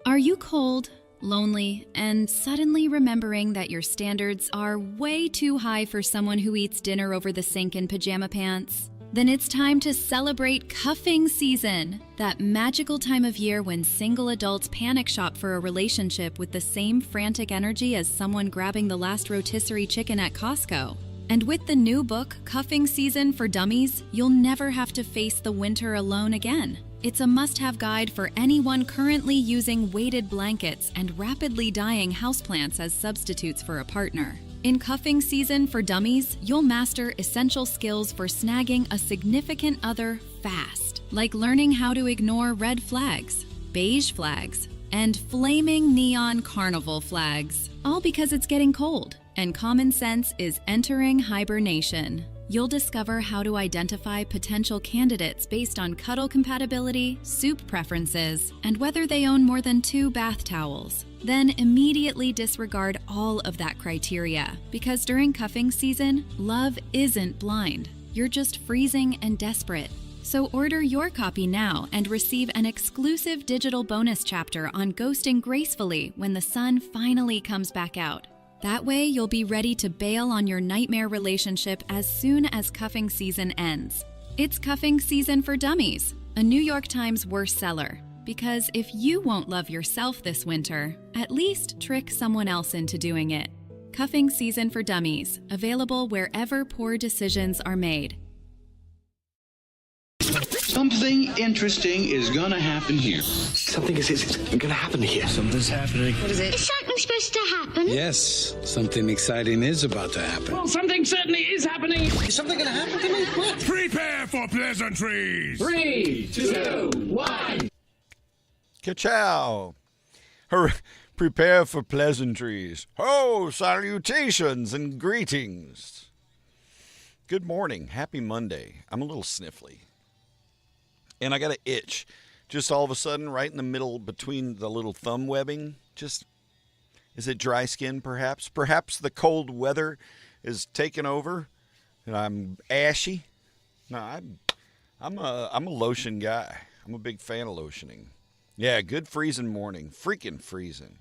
Are you cold, lonely, and suddenly remembering that your standards are way too high for someone who eats dinner over the sink in pajama pants? Then it's time to celebrate cuffing season, that magical time of year when single adults panic shop for a relationship with the same frantic energy as someone grabbing the last rotisserie chicken at Costco. And with the new book, Cuffing Season for Dummies, you'll never have to face the winter alone again. It's a must-have guide for anyone currently using weighted blankets and rapidly dying houseplants as substitutes for a partner. In Cuffing Season for Dummies, you'll master essential skills for snagging a significant other fast, like learning how to ignore red flags, beige flags, and flaming neon carnival flags. All because it's getting cold, and common sense is entering hibernation. You'll discover how to identify potential candidates based on cuddle compatibility, soup preferences, and whether they own more than 2 bath towels. Then immediately disregard all of that criteria, because during cuffing season, love isn't blind. You're just freezing and desperate. So order your copy now and receive an exclusive digital bonus chapter on ghosting gracefully when the sun finally comes back out. That way, you'll be ready to bail on your nightmare relationship as soon as cuffing season ends. It's Cuffing Season for Dummies, a New York Times worst seller. Because if you won't love yourself this winter, at least trick someone else into doing it. Cuffing Season for Dummies, available wherever poor decisions are made. Something interesting is gonna happen here. Something is gonna happen here. Something's happening. What is it? Is something supposed to happen? Yes, something exciting is about to happen. Well, something certainly is happening. Is something gonna happen to me? What? Prepare for pleasantries. 3, 2, 1. Ka-chow! Prepare for pleasantries. Ho, salutations and greetings. Good morning. Happy Monday. I'm a little sniffly. And I got an itch. Just all of a sudden, right in the middle between the little thumb webbing. Just, is it dry skin perhaps? Perhaps the cold weather is taking over and I'm ashy. No, I'm a lotion guy. I'm a big fan of lotioning. Yeah, good freezing morning. Freaking freezing.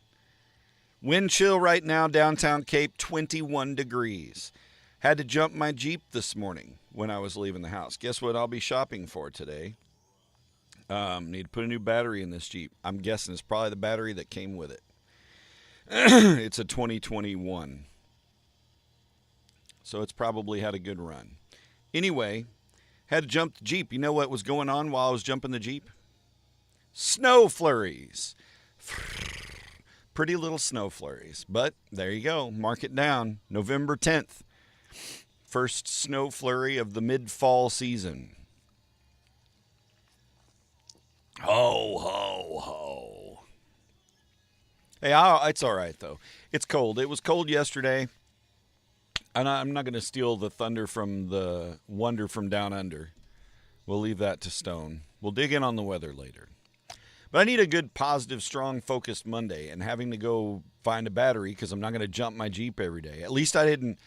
Wind chill right now, downtown Cape, 21 degrees. Had to jump my Jeep this morning when I was leaving the house. Guess what I'll be shopping for today? Need to put a new battery in this Jeep. I'm guessing it's probably the battery that came with it. It's a 2021. So it's probably had a good run. Anyway, had to jump the Jeep. You know what was going on while I was jumping the Jeep? Snow flurries. Pretty little snow flurries. But there you go. Mark it down. November 10th. First snow flurry of the mid-fall season. Ho, ho, ho. Hey, it's all right, though. It's cold. It was cold yesterday. And I'm not going to steal the thunder from the wonder from down under. We'll leave that to Stone. We'll dig in on the weather later. But I need a good, positive, strong, focused Monday. And having to go find a battery because I'm not going to jump my Jeep every day. At least I didn't.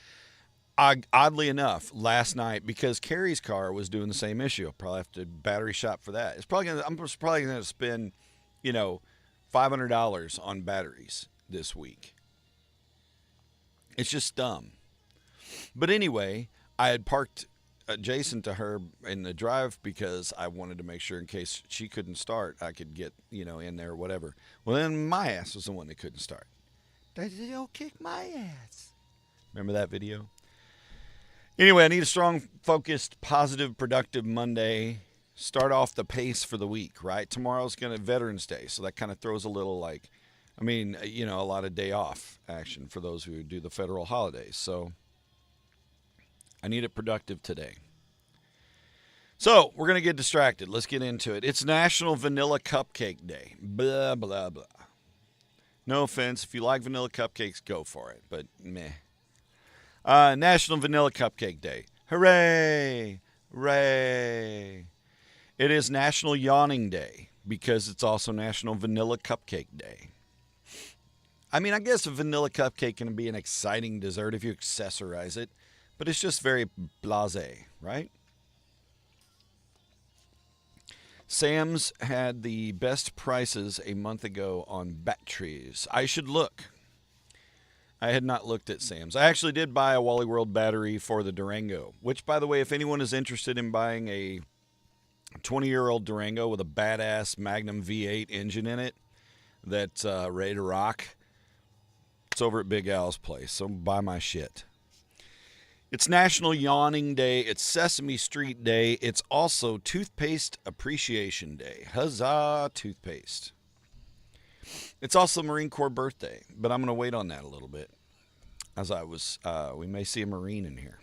Oddly enough, last night, because Carrie's car was doing the same issue, I'll probably have to battery shop for that. I'm probably gonna spend, $500 on batteries this week. It's just dumb. But anyway, I had parked adjacent to her in the drive because I wanted to make sure in case she couldn't start, I could get, in there or whatever. Well, then my ass was the one that couldn't start. They'll kick my ass. Remember that video? Anyway, I need a strong, focused, positive, productive Monday. Start off the pace for the week, right? Tomorrow's going to Veterans Day, so that kind of throws a little a lot of day off action for those who do the federal holidays. So I need it productive today. So we're going to get distracted. Let's get into it. It's National Vanilla Cupcake Day. Blah, blah, blah. No offense. If you like vanilla cupcakes, go for it. But meh. National Vanilla Cupcake Day. Hooray! Hooray! It is National Yawning Day because it's also National Vanilla Cupcake Day. I mean, I guess a vanilla cupcake can be an exciting dessert if you accessorize it, but it's just very blasé, right? Sam's had the best prices a month ago on batteries. I should look. I had not looked at Sam's. I actually did buy a Wally World battery for the Durango, which, by the way, if anyone is interested in buying a 20-year-old Durango with a badass Magnum V8 engine in it that's ready to rock, it's over at Big Al's place, so buy my shit. It's National Yawning Day. It's Sesame Street Day. It's also Toothpaste Appreciation Day. Huzzah, toothpaste. It's also Marine Corps birthday, but I'm going to wait on that a little bit. We may see a Marine in here.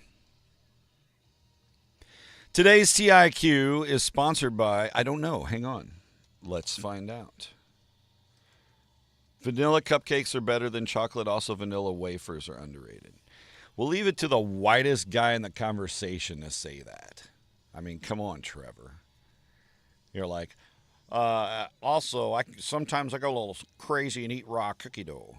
Today's TIQ is sponsored by, I don't know, hang on. Let's find out. Vanilla cupcakes are better than chocolate. Also, vanilla wafers are underrated. We'll leave it to the whitest guy in the conversation to say that. I mean, come on, Trevor. You're like, sometimes I go a little crazy and eat raw cookie dough.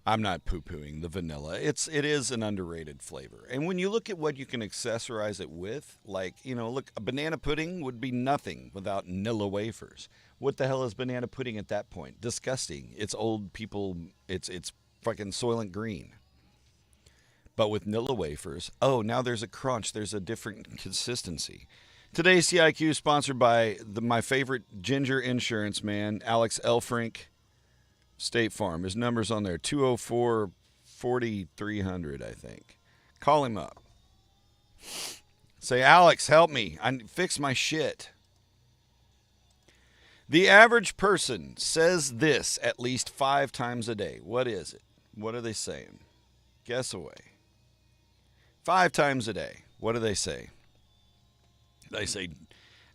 I'm not poo-pooing the vanilla. It is an underrated flavor. And when you look at what you can accessorize it with, like, look, a banana pudding would be nothing without Nilla wafers. What the hell is banana pudding at that point? Disgusting. It's old people. It's fucking Soylent Green. But with Nilla wafers, now there's a crunch. There's a different consistency. Today's CIQ is sponsored by my favorite ginger insurance man, Alex Elfrink, State Farm. His number's on there, 204-4300, I think. Call him up. Say, Alex, help me. Fix my shit. The average person says this at least 5 times a day. What is it? What are they saying? Guess away. 5 times a day. What do they say? They say,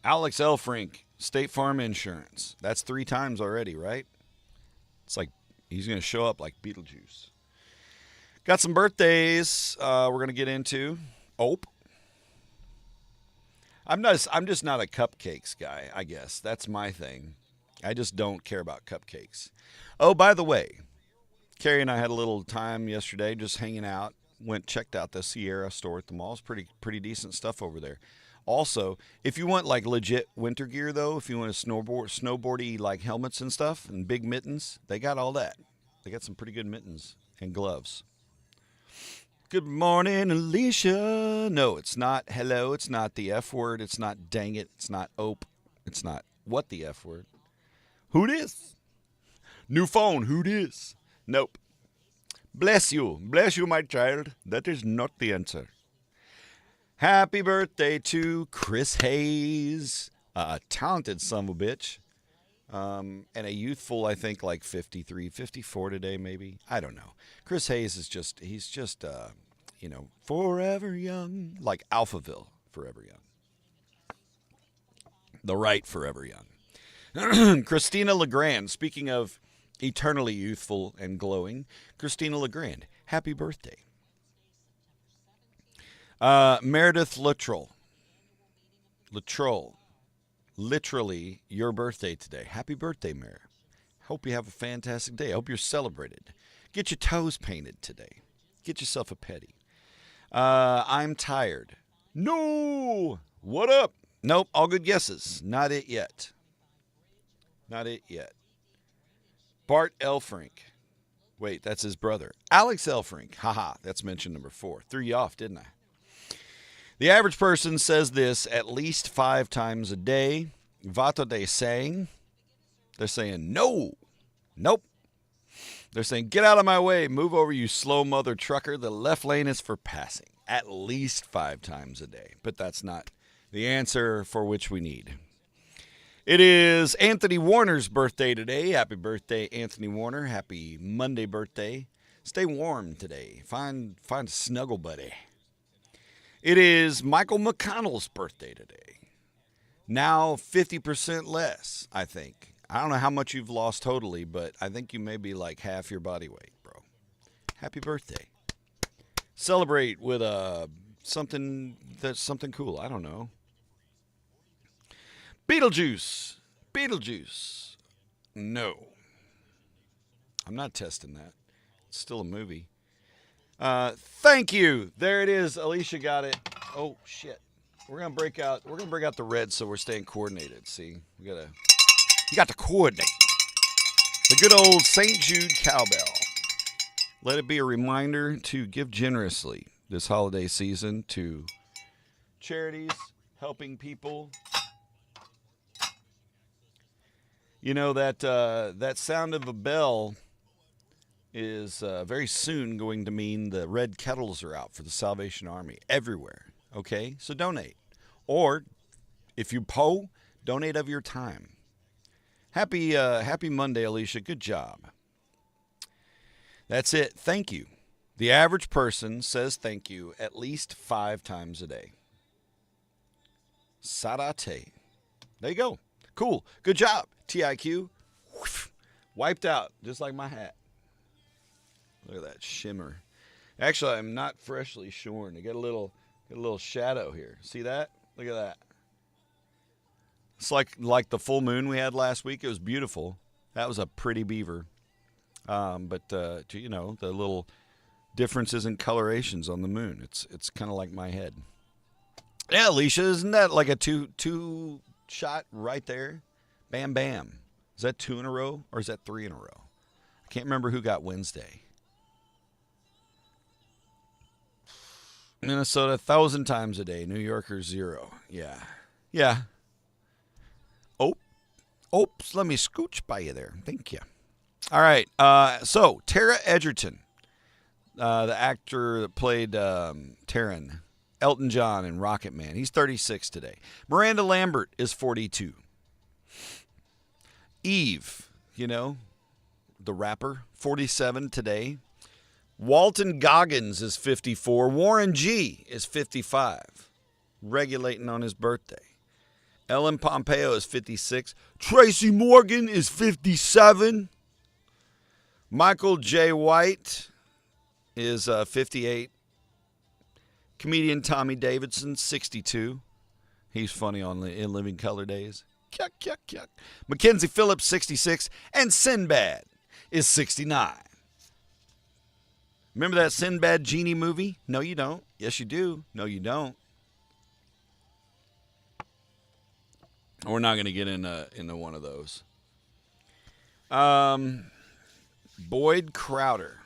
Alex Elfrink, State Farm Insurance. That's 3 times already, right? It's like he's going to show up like Beetlejuice. Got some birthdays we're going to get into. I'm just not a cupcakes guy, I guess. That's my thing. I just don't care about cupcakes. Oh, by the way, Carrie and I had a little time yesterday just hanging out. Checked out the Sierra store at the mall. It's pretty decent stuff over there. Also, if you want like legit winter gear though, if you want to snowboardy like helmets and stuff and big mittens, they got all that. They got some pretty good mittens and gloves. Good morning, Alicia. No, it's not hello. It's not the F word. It's not dang it. It's not ope. It's not what the F word. Who dis? New phone. Who dis? Nope. Bless you, my child. That is not the answer. Happy birthday to Chris Hayes, a talented son of a bitch, and a youthful, I think, like 53, 54 today, maybe. I don't know. Chris Hayes is he's just forever young, like Alphaville, forever young. The right forever young. Christina Legrand, speaking of eternally youthful and glowing, Christina Legrand, happy birthday. Meredith Luttrell, literally your birthday today. Happy birthday, Meredith. Hope you have a fantastic day. I hope you're celebrated. Get your toes painted today. Get yourself a pedi. I'm tired. No! What up? Nope, all good guesses. Not it yet. Bart Elfrink. Wait, that's his brother. Alex Elfrink. Haha, that's mention number 4. Threw you off, didn't I? The average person says this at least 5 times a day. What are they saying? They're saying no. Nope. They're saying, get out of my way. Move over, you slow mother trucker. The left lane is for passing. At least 5 times a day. But that's not the answer for which we need. It is Anthony Warner's birthday today. Happy birthday, Anthony Warner. Happy Monday birthday. Stay warm today. Find a snuggle buddy. It is Michael McConnell's birthday today. Now 50% less, I think. I don't know how much you've lost totally, but I think you may be like half your body weight, bro. Happy birthday. Celebrate with something cool. I don't know. Beetlejuice. No. I'm not testing that. It's still a movie. Thank you. There it is. Alicia got it. Oh, shit. We're gonna break out the red so we're staying coordinated. See, you got to coordinate. The good old St. Jude cowbell. Let it be a reminder to give generously this holiday season to charities, helping people. You know that sound of a bell is very soon going to mean the red kettles are out for the Salvation Army everywhere. Okay, so donate, or if you donate of your time. Happy Monday, Alicia. Good job. That's it. Thank you. The average person says thank you at least 5 times a day. Sarate. There you go. Cool. Good job, TIQ. Wiped out, just like my hat. Look at that shimmer. Actually, I'm not freshly shorn. I got a little shadow here. See that? Look at that. It's like the full moon we had last week. It was beautiful. That was a pretty beaver. But the little differences in colorations on the moon. It's kind of like my head. Yeah, Alicia, isn't that like a two shot right there? Bam, bam. Is that 2 in a row or is that 3 in a row? I can't remember who got Wednesday. Minnesota 1,000 times a day. New Yorkers 0. Yeah. Oops, let me scooch by you there. Thank you. All right. So Tara Edgerton, the actor that played Taron, Elton John in Rocket Man. He's 36 today. Miranda Lambert is 42. Eve, the rapper, 47 today. Walton Goggins is 54. Warren G is 55, regulating on his birthday. Ellen Pompeo is 56. Tracy Morgan is 57. Michael J. White is 58. Comedian Tommy Davidson, 62. He's funny in Living Color Days. Yuck, yuck, yuck. Mackenzie Phillips, 66. And Sinbad is 69. Remember that Sinbad Genie movie? No, you don't. Yes, you do. No, you don't. We're not going to get into one of those. Boyd Crowder.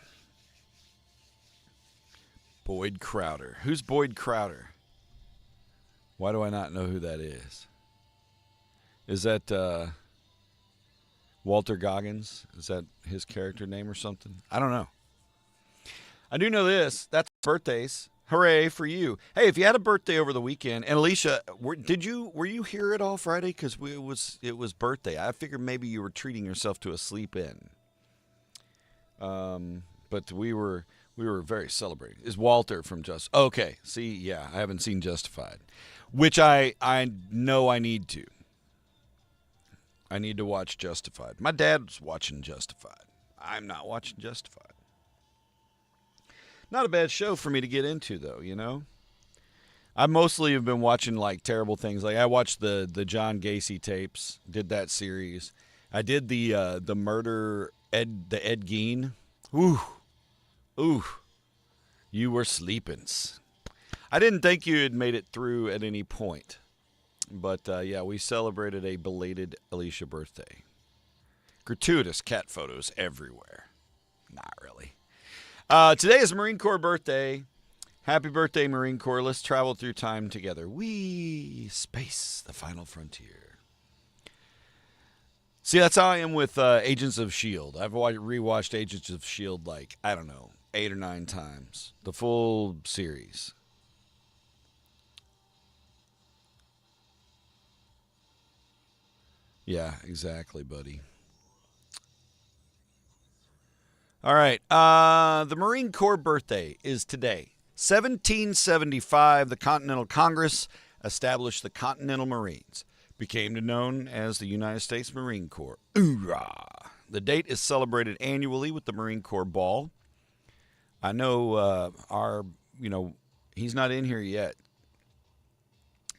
Boyd Crowder. Who's Boyd Crowder? Why do I not know who that is? Is that Walter Goggins? Is that his character name or something? I don't know. I do know this. That's birthdays. Hooray for you. Hey, if you had a birthday over the weekend, and Alicia, were you here at all Friday? Because it was birthday. I figured maybe you were treating yourself to a sleep in. But we were very celebrating. Is Walter from Just? Okay. See, yeah, I haven't seen Justified, which I know I need to. I need to watch Justified. My dad's watching Justified. I'm not watching Justified. Not a bad show for me to get into, though, I mostly have been watching, terrible things. Like, I watched the John Gacy tapes, did that series. I did the murder, Ed Gein. Ooh. You were sleeping. I didn't think you had made it through at any point. But, yeah, we celebrated a belated Alicia birthday. Gratuitous cat photos everywhere. Not really. Today is Marine Corps birthday. Happy birthday, Marine Corps. Let's travel through time together. Wee space, the final frontier. See, that's how I am with Agents of S.H.I.E.L.D. I've rewatched Agents of S.H.I.E.L.D. 8 or 9 times. The full series. Yeah, exactly, buddy. All right. The Marine Corps birthday is today. 1775, the Continental Congress established the Continental Marines, became known as the United States Marine Corps. Hoorah! The date is celebrated annually with the Marine Corps Ball. I know he's not in here yet,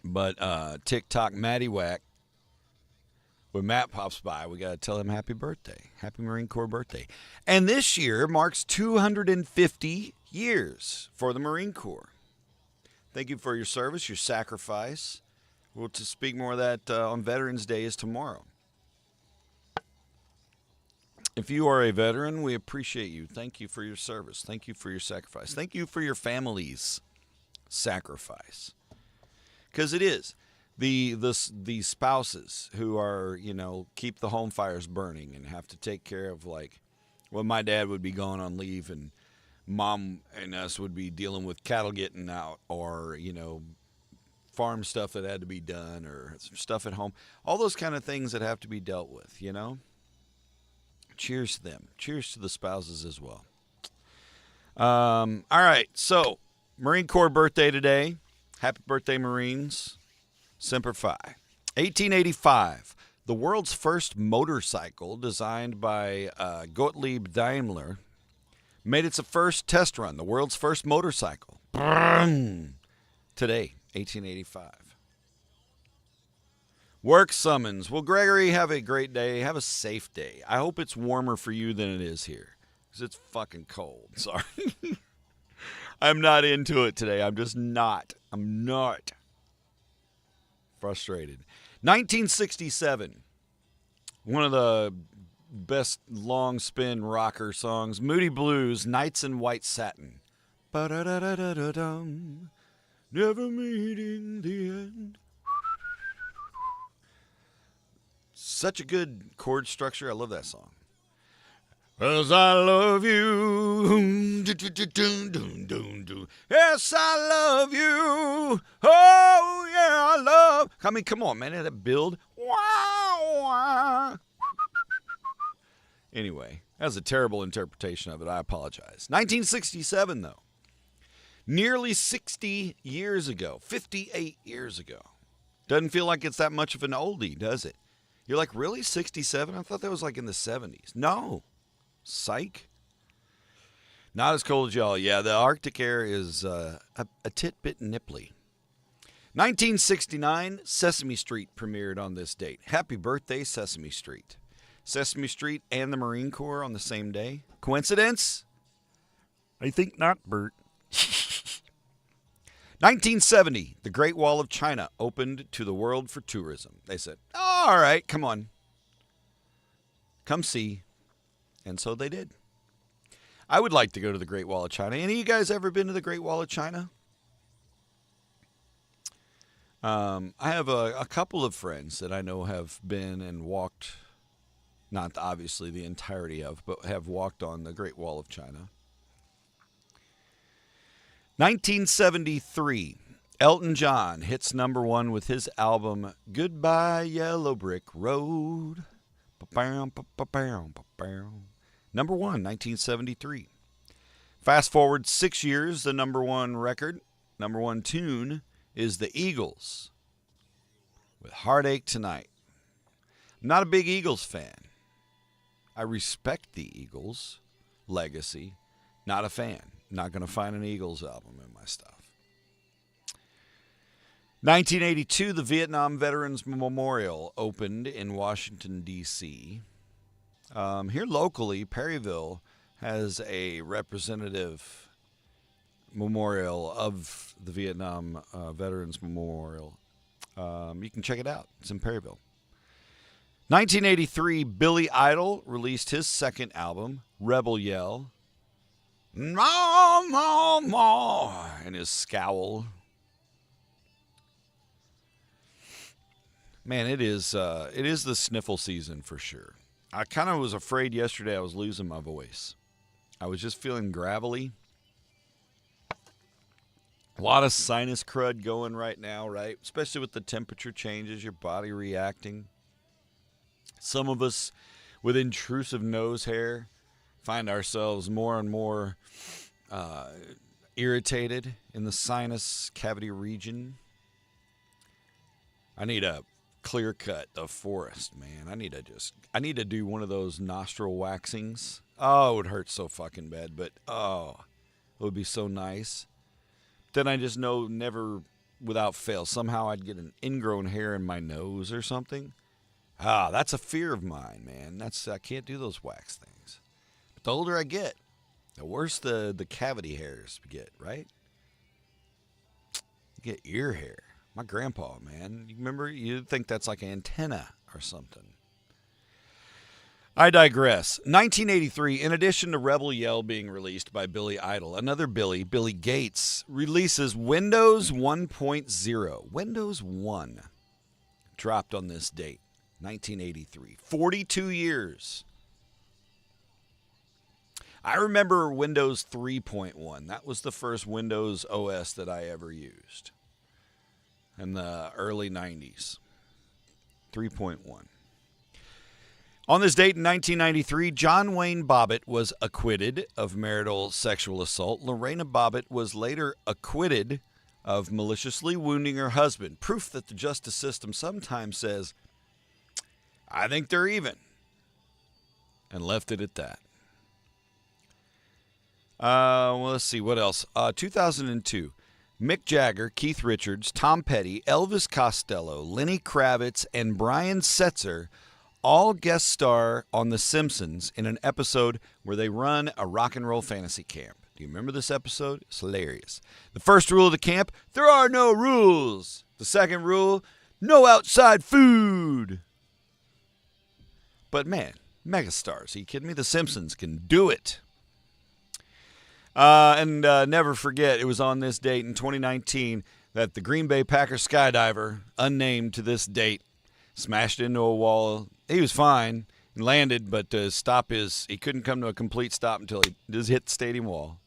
but TikTok Matty Whack, when Matt pops by, we got to tell him happy birthday. Happy Marine Corps birthday. And this year marks 250 years for the Marine Corps. Thank you for your service, your sacrifice. We'll to speak more of that on Veterans Day is tomorrow. If you are a veteran, we appreciate you. Thank you for your service. Thank you for your sacrifice. Thank you for your family's sacrifice. Because it is. The spouses who are, keep the home fires burning and have to take care of, my dad would be gone on leave and Mom and us would be dealing with cattle getting out or, farm stuff that had to be done or stuff at home. All those kind of things that have to be dealt with, Cheers to them. Cheers to the spouses as well. All right, so Marine Corps birthday today. Happy birthday, Marines. Semper Fi. 1885, the world's first motorcycle designed by Gottlieb Daimler made its first test run. The world's first motorcycle. Today, 1885. Work summons. Well, Gregory, have a great day. Have a safe day. I hope it's warmer for you than it is here. Because it's fucking cold. Sorry. I'm not into it today. I'm just not. I'm not. Frustrated. 1967. One of the best long spin rocker songs. Moody Blues, Nights in White Satin. Ba-da-da-da-da-dum. Never meeting the end. Such a good chord structure. I love that song. 'Cause I love you. Yes, I love you. Oh, yeah, I love. I mean, come on, man. That build. Wow. Anyway, that was a terrible interpretation of it. I apologize. 1967, though. Nearly 60 years ago. 58 years ago. Doesn't feel like it's that much of an oldie, does it? You're like, really? 67? I thought that was like in the 70s. No. Psych. Not as cold as y'all. Yeah, the Arctic air is a tit-bit nipply. 1969, Sesame Street premiered on this date. Happy birthday, Sesame Street. Sesame Street and the Marine Corps on the same day. Coincidence? I think not, Bert. 1970, the Great Wall of China opened to the world for tourism. They said, all right, come on. Come see. And so they did. I would like to go to the Great Wall of China. Any of you guys ever been to the Great Wall of China? I have a couple of friends that I know have been and walked, not obviously the entirety of, but have walked on the Great Wall of China. 1973, Elton John hits #1 with his album Goodbye Yellow Brick Road. Number 1, 1973. Fast forward 6 years, the #1 record, #1 tune is the Eagles with Heartache Tonight. I'm not a big Eagles fan. I respect the Eagles' legacy. Not a fan. Not going to find an Eagles album in my stuff. 1982, the Vietnam Veterans Memorial opened in Washington, D.C. Here locally, Perryville has a representative memorial of the Vietnam Veterans Memorial. You can check it out. It's in Perryville. 1983, Billy Idol released his second album, Rebel Yell. And his scowl. Man, it is the sniffle season for sure. I kind of was afraid yesterday I was losing my voice. I was just feeling gravelly. A lot of sinus crud going right now, right? Especially with the temperature changes, your body reacting. Some of us with intrusive nose hair find ourselves more and more irritated in the sinus cavity region. I need a clear cut of forest, man. I need to do one of those nostril waxings. Oh, it would hurt so fucking bad, but it would be so nice. Then I just know never without fail, somehow I'd get an ingrown hair in my nose or something. That's a fear of mine, man. I can't do those wax things. But the older I get, the worse the cavity hairs get, right? get ear hair? My grandpa, man. You remember? You'd think that's like an antenna or something. I digress. 1983, in addition to Rebel Yell being released by Billy Idol, another Billy Gates, releases Windows 1.0. Windows 1 dropped on this date, 1983. 42 years. I remember Windows 3.1. That was the first Windows OS that I ever used in the early 90s. 3.1. On this date in 1993, John Wayne Bobbitt was acquitted of marital sexual assault. Lorena Bobbitt was later acquitted of maliciously wounding her husband. Proof that the justice system sometimes says, I think they're even, and left it at that. Well, let's see, what else? 2002, Mick Jagger, Keith Richards, Tom Petty, Elvis Costello, Lenny Kravitz, and Brian Setzer all guest star on The Simpsons in an episode where they run a rock and roll fantasy camp. Do you remember this episode? It's hilarious. The first rule of the camp, there are no rules. The second rule, no outside food. But man, megastars. Are you kidding me? The Simpsons can do it. And never forget, it was on this date in 2019 that the Green Bay Packers skydiver, unnamed to this date, smashed into a wall. He was fine and landed, but he couldn't come to a complete stop until he just hit the stadium wall.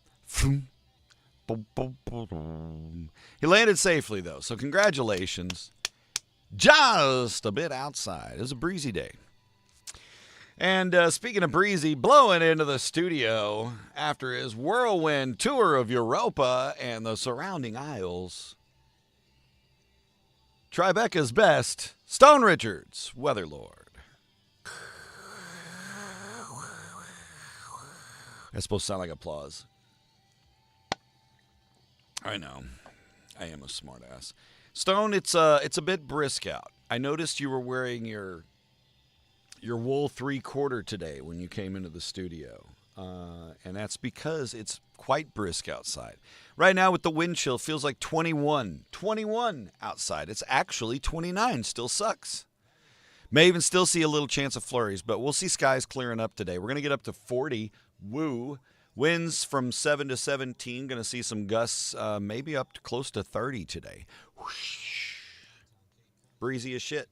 He landed safely, though, so congratulations. Just a bit outside. It was a breezy day. And speaking of breezy, blowing into the studio after his whirlwind tour of Europa and the surrounding isles, Tribeca's best, Stone Richards, Weatherlord. That's supposed to sound like applause. I know. I am a smartass. Stone, it's a bit brisk out. I noticed you were wearing your wool 3/4 today when you came into the studio. And that's because it's quite brisk outside. Right now with the wind chill, it feels like 21 outside. It's actually 29. Still sucks. May even still see a little chance of flurries, but we'll see skies clearing up today. We're going to get up to 40. Woo. Winds from 7 to 17. Going to see some gusts maybe up to close to 30 today. Whoosh. Breezy as shit.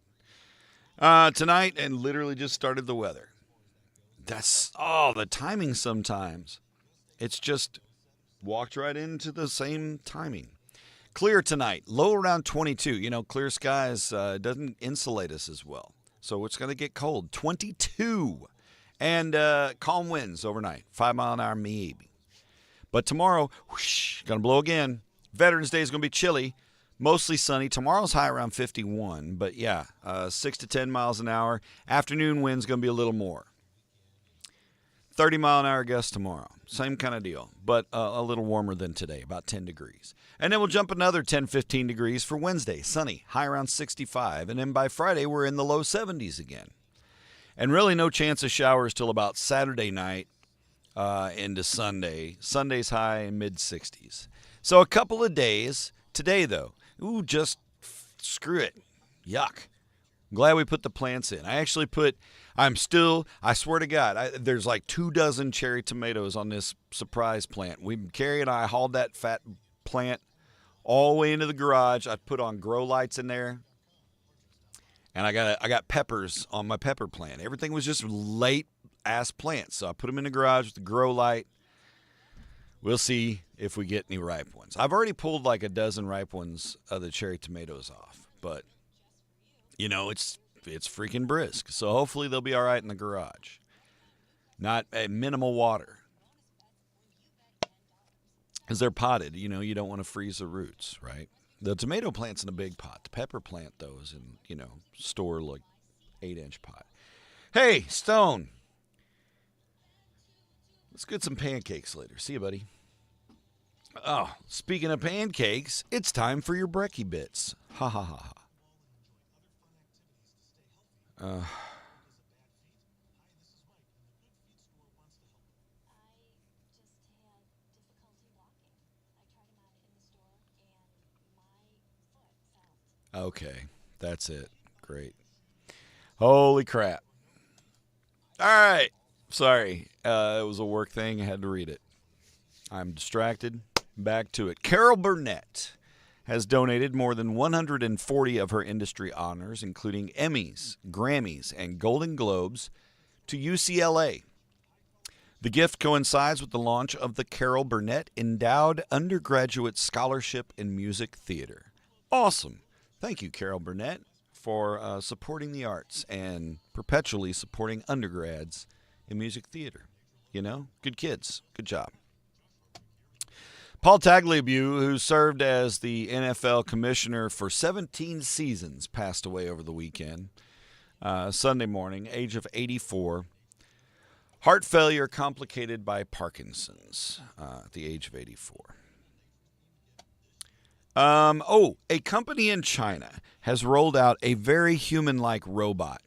Tonight, and literally just started the weather. That's the timing sometimes. It's just walked right into the same timing. Clear tonight, low around 22. You know, clear skies doesn't insulate us as well. So it's going to get cold. 22. And calm winds overnight. 5 mile an hour maybe. But tomorrow, whoosh, going to blow again. Veterans Day is going to be chilly. Mostly sunny. Tomorrow's high around 51. But yeah, 6 to 10 miles an hour. Afternoon wind's going to be a little more. 30 mile an hour gust tomorrow. Same kind of deal, but a little warmer than today, about 10 degrees. And then we'll jump another 10, 15 degrees for Wednesday. Sunny, high around 65. And then by Friday, we're in the low 70s again. And really no chance of showers till about Saturday night into Sunday. Sunday's high in mid-60s. So a couple of days. Today, though, just screw it. Yuck. I'm glad we put the plants in. I swear to God, there's like 24 cherry tomatoes on this surprise plant. Carrie and I hauled that fat plant all the way into the garage. I put on grow lights in there. And I got peppers on my pepper plant. Everything was just late-ass plants. So I put them in the garage with the grow light. We'll see if we get any ripe ones. I've already pulled like a dozen ripe ones of the cherry tomatoes off. But, you know, it's freaking brisk. So hopefully they'll be all right in the garage. Not at minimal water. Because they're potted. You know, you don't want to freeze the roots, right? The tomato plant's in a big pot. The pepper plant, though, is in, store like 8-inch pot. Hey, Stone. Let's get some pancakes later. See you, buddy. Oh, speaking of pancakes, it's time for your brekkie bits. Ha ha ha ha. Okay, that's it. Great. Holy crap. All right. Sorry. It was a work thing. I had to read it. I'm distracted. Back to it. Carol Burnett has donated more than 140 of her industry honors, including Emmys, Grammys, and Golden Globes, to UCLA. The gift coincides with the launch of the Carol Burnett Endowed Undergraduate Scholarship in Music Theater. Awesome. Thank you, Carol Burnett, for supporting the arts and perpetually supporting undergrads in music theater. You know, good kids. Good job. Paul Tagliabue, who served as the NFL commissioner for 17 seasons, passed away over the weekend, Sunday morning, age of 84. Heart failure complicated by Parkinson's at the age of 84. A company in China has rolled out a very human-like robot.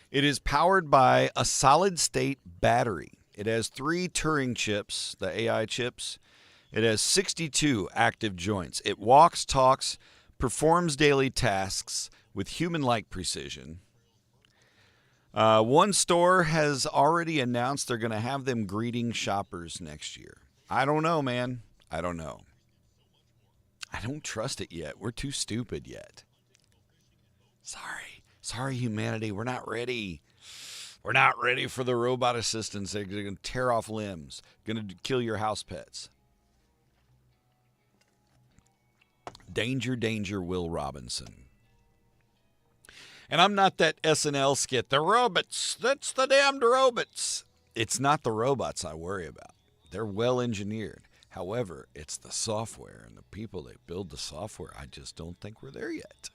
It is powered by a solid-state battery. It has 3 Turing chips, the AI chips. It has 62 active joints. It walks, talks, performs daily tasks with human-like precision. One store has already announced they're going to have them greeting shoppers next year. I don't know, man. I don't know. I don't trust it yet. We're too stupid yet. Sorry, humanity. We're not ready. We're not ready for the robot assistants. They're going to tear off limbs, going to kill your house pets. Danger, danger, Will Robinson. And I'm not that SNL skit. The robots. That's the damned robots. It's not the robots I worry about. They're well engineered. However, it's the software and the people that build the software. I just don't think we're there yet.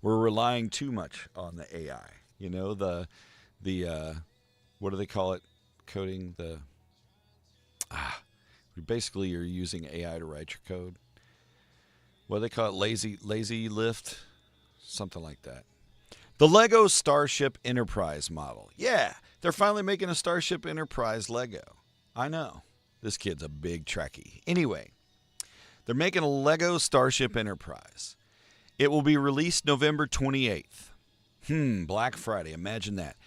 We're relying too much on the AI. You know, the what do they call it? Coding basically you're using AI to write your code. What do they call it? Lazy lift? Something like that. The Lego Starship Enterprise model. Yeah, they're finally making a Starship Enterprise Lego. I know. This kid's a big Trekkie. Anyway, they're making a Lego Starship Enterprise. It will be released November 28th. Black Friday. Imagine that.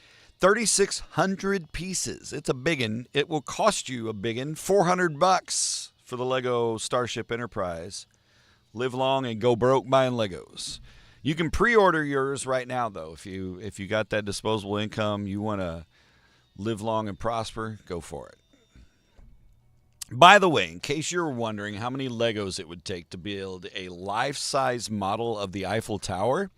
3,600 pieces. It's a biggin. It will cost you a biggin. $400 for the Lego Starship Enterprise. Live long and go broke buying Legos. You can pre-order yours right now, though. If you got that disposable income, you want to live long and prosper, go for it. By the way, in case you're wondering how many Legos it would take to build a life-size model of the Eiffel Tower,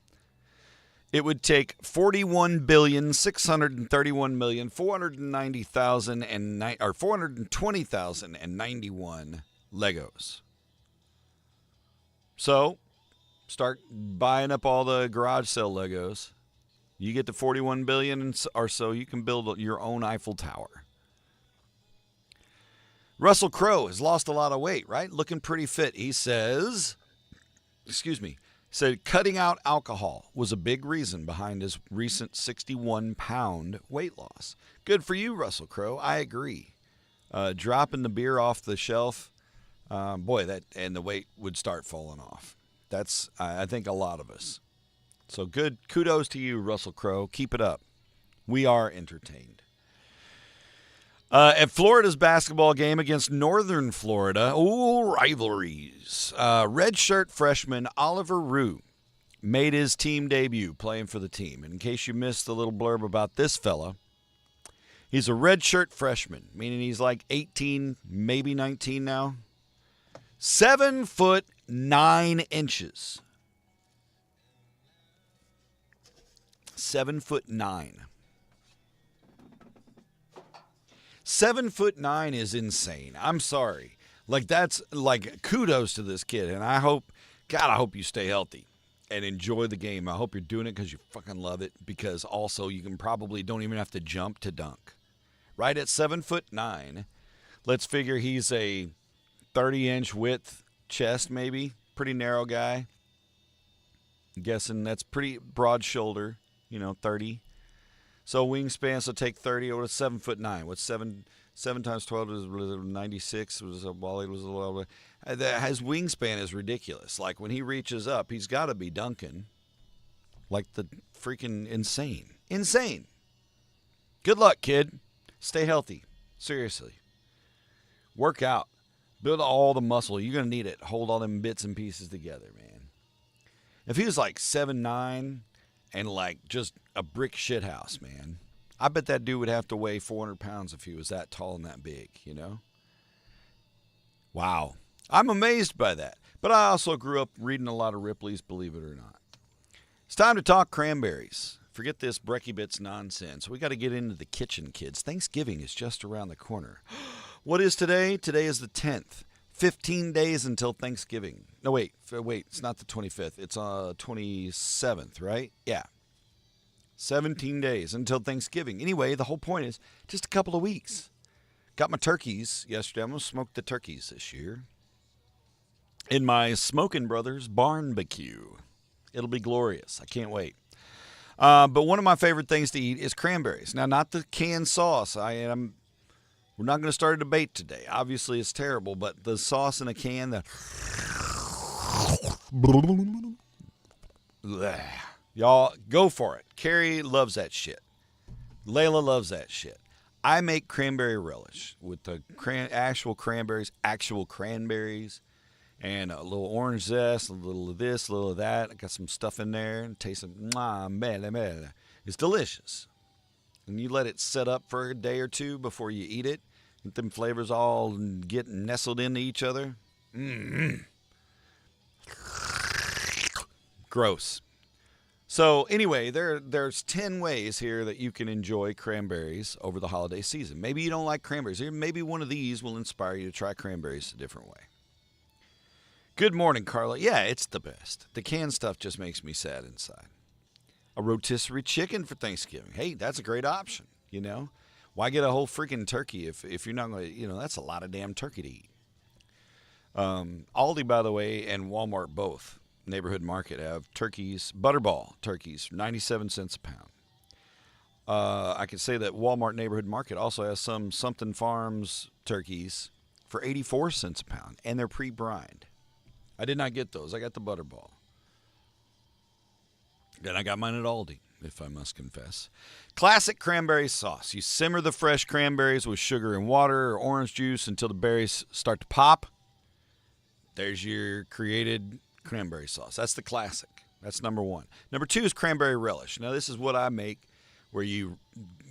it would take 420,631,420,091 Legos. So, start buying up all the garage sale Legos. You get to 41 billion or so, you can build your own Eiffel Tower. Russell Crowe has lost a lot of weight, right? Looking pretty fit. He said cutting out alcohol was a big reason behind his recent 61-pound weight loss. Good for you, Russell Crowe. I agree. Dropping the beer off the shelf, and the weight would start falling off. That's, I think, a lot of us. So good. Kudos to you, Russell Crowe. Keep it up. We are entertained. At Florida's basketball game against Northern Florida, rivalries. Redshirt freshman Oliver Rue made his team debut playing for the team. And in case you missed the little blurb about this fella, he's a redshirt freshman, meaning he's like 18, maybe 19 now. 7 foot 9 inches. 7 foot 9. 7 foot 9 is insane. I'm sorry. That's kudos to this kid. And I hope you stay healthy and enjoy the game. I hope you're doing it because you fucking love it. Because also you can probably don't even have to jump to dunk. Right at 7 foot 9, let's figure he's a 30-inch width chest maybe. Pretty narrow guy. I'm guessing that's pretty broad shoulder, 30. So wingspan, so take 30, or 7'9". What's 7 times 12 is 96. Was a Wally was a little. His wingspan is ridiculous. Like when he reaches up, he's got to be dunking. Like the freaking insane. Insane. Good luck, kid. Stay healthy. Seriously. Work out. Build all the muscle. You're going to need it. Hold all them bits and pieces together, man. If he was like 7'9" and like just a brick shit house, man, I bet that dude would have to weigh 400 pounds if he was that tall and that big, you know? Wow. I'm amazed by that. But I also grew up reading a lot of Ripley's, believe it or not. It's time to talk cranberries. Forget this Brekkie Bits nonsense. We got to get into the kitchen, kids. Thanksgiving is just around the corner. What is today? Today is the 10th. 15 days until Thanksgiving. No, wait. It's not the 25th. It's 27th, right? Yeah. 17 days until Thanksgiving. Anyway, the whole point is just a couple of weeks. Got my turkeys yesterday. I'm going to smoke the turkeys this year in my Smokin' Brothers barbecue. It'll be glorious. I can't wait. But one of my favorite things to eat is cranberries. Now, not the canned sauce. We're not going to start a debate today. Obviously, it's terrible, but the sauce in a can, y'all, go for it. Carrie loves that shit. Layla loves that shit. I make cranberry relish with the actual cranberries, and a little orange zest, a little of this, a little of that. I got some stuff in there and taste it. It's delicious. And you let it set up for a day or two before you eat it. Let them flavors all get nestled into each other. Gross. So anyway, there's 10 ways here that you can enjoy cranberries over the holiday season. Maybe you don't like cranberries. Maybe one of these will inspire you to try cranberries a different way. Good morning, Carla. Yeah, it's the best. The canned stuff just makes me sad inside. A rotisserie chicken for Thanksgiving. Hey, that's a great option, you know. Why get a whole freaking turkey if you're not going to, that's a lot of damn turkey to eat. Aldi, by the way, and Walmart both, Neighborhood Market, have turkeys, Butterball turkeys, 97 cents a pound. I can say that Walmart Neighborhood Market also has some Something Farms turkeys for 84 cents a pound, and they're pre-brined. I did not get those. I got the Butterball. Then I got mine at Aldi, if I must confess. Classic cranberry sauce. You simmer the fresh cranberries with sugar and water or orange juice until the berries start to pop. There's your created cranberry sauce. That's the classic. That's number one. Number two is cranberry relish. Now, this is what I make, where you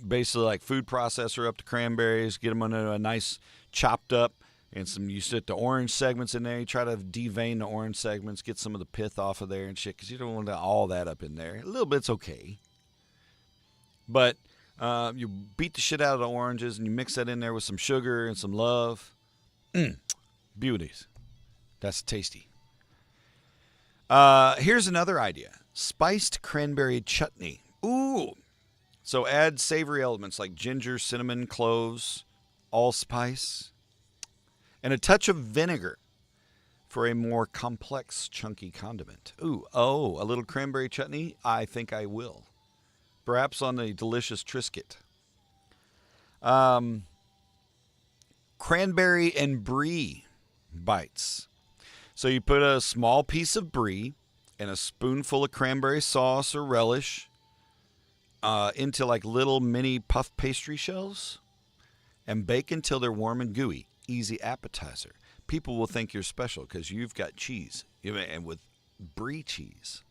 basically like food processor up the cranberries, get them into a nice chopped up, and you sit the orange segments in there. You try to devein the orange segments, get some of the pith off of there and shit, because you don't want all that up in there. A little bit's okay. But you beat the shit out of the oranges, and you mix that in there with some sugar and some love. Beauties. That's tasty. Here's another idea. Spiced cranberry chutney. Ooh. So add savory elements like ginger, cinnamon, cloves, allspice, and a touch of vinegar for a more complex, chunky condiment. Ooh, a little cranberry chutney? I think I will. Perhaps on a delicious Triscuit. Cranberry and brie bites. So you put a small piece of brie and a spoonful of cranberry sauce or relish into like little mini puff pastry shells and bake until they're warm and gooey. Easy appetizer. People will think you're special because you've got cheese, and with brie cheese.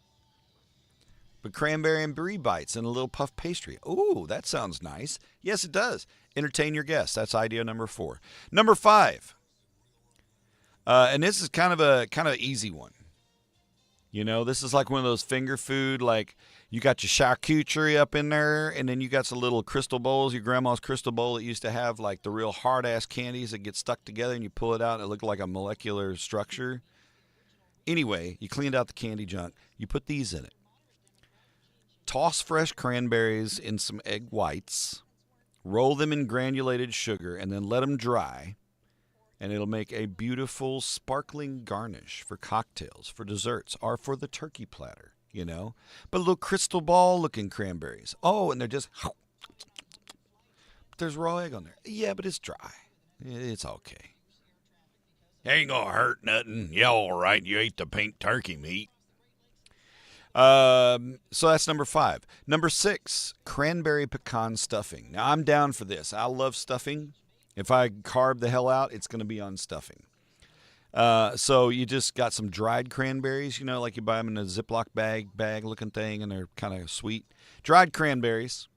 But cranberry and brie bites and a little puff pastry. Ooh, that sounds nice. Yes, it does. Entertain your guests. That's idea number 4. Number 5. And this is kind of an easy one. This is like one of those finger food, like you got your charcuterie up in there, and then you got some little crystal bowls, your grandma's crystal bowl that used to have like the real hard-ass candies that get stuck together, and you pull it out, and it looked like a molecular structure. Anyway, you cleaned out the candy junk. You put these in it. Toss fresh cranberries in some egg whites. Roll them in granulated sugar, and then let them dry. And it'll make a beautiful sparkling garnish for cocktails, for desserts, or for the turkey platter, But little crystal ball looking cranberries. Oh, and they're just There's raw egg on there. Yeah, but it's dry. It's okay. Ain't gonna hurt nothing. Yeah, all right. You ate the pink turkey meat. So that's number 5. Number 6, cranberry pecan stuffing. Now, I'm down for this. I love stuffing. If I carve the hell out, it's going to be on stuffing. So you just got some dried cranberries, like you buy them in a Ziploc bag looking thing, and they're kind of sweet. Dried cranberries.